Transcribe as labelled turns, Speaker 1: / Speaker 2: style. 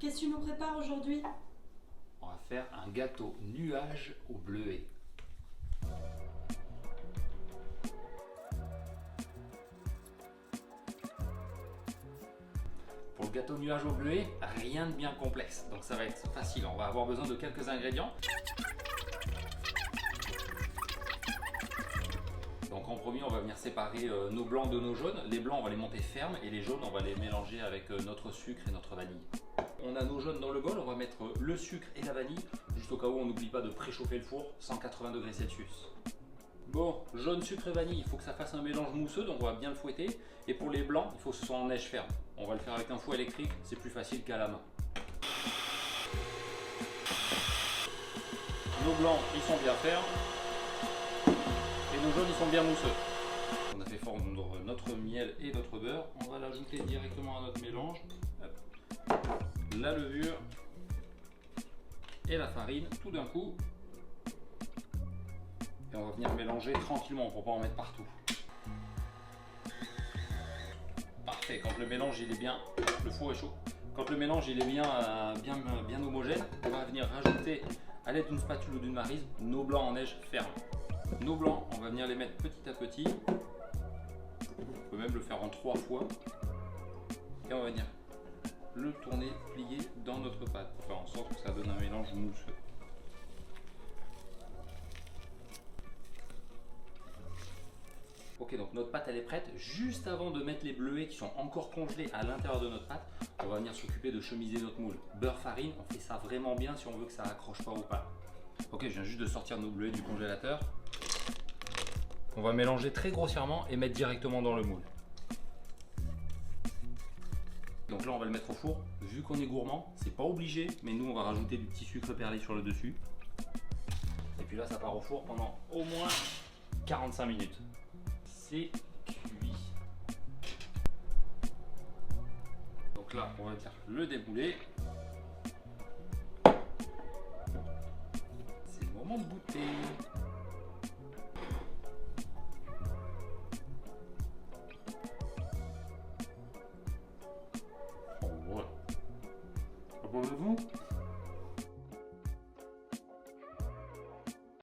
Speaker 1: qu'est-ce que tu nous prépares aujourd'hui?
Speaker 2: On va faire un gâteau nuage au bleuet. Pour le gâteau nuage au bleuet, rien de bien complexe, donc ça va être facile. On va avoir besoin de quelques ingrédients. Donc en premier, on va venir séparer nos blancs de nos jaunes. Les blancs, on va les monter fermes et les jaunes, on va les mélanger avec notre sucre et notre vanille. On a nos jaunes dans le bol, on va mettre le sucre et la vanille, juste au cas où on n'oublie pas de préchauffer le four, 180 degrés Celsius. Bon, jaune, sucre et vanille, il faut que ça fasse un mélange mousseux, donc on va bien le fouetter. Et pour les blancs, il faut que ce soit en neige ferme. On va le faire avec un fouet électrique, c'est plus facile qu'à la main. Nos blancs, ils sont bien fermes. Et nos jaunes, ils sont bien mousseux. On a fait fondre notre miel et notre beurre. On va l'ajouter directement à notre mélange. Hop. La levure et la farine, tout d'un coup. Et on va venir mélanger tranquillement pour ne pas en mettre partout. Parfait, quand le mélange il est bien, le four est chaud. Quand le mélange il est bien homogène, on va venir rajouter à l'aide d'une spatule ou d'une maryse nos blancs en neige ferme. Nos blancs, on va venir les mettre petit à petit. On peut même le faire en 3 fois. Et on va venir le tourner, plier dans notre pâte pour faire en sorte que ça donne un mélange mousseux. Ok, donc notre pâte elle est prête. Juste avant de mettre les bleuets qui sont encore congelés à l'intérieur de notre pâte, on va venir s'occuper de chemiser notre moule. Beurre, farine, on fait ça vraiment bien si on veut que ça accroche pas au pain. Ok, je viens juste de sortir nos bleuets du congélateur. On va mélanger très grossièrement et mettre directement dans le moule. Donc là on va le mettre au four. Vu qu'on est gourmand, c'est pas obligé, mais nous on va rajouter du petit sucre perlé sur le dessus. Et puis là ça part au four pendant au moins 45 minutes. C'est cuit. Donc là on va venir le démouler. C'est le moment de goûter. Voilà. Abonnez-vous.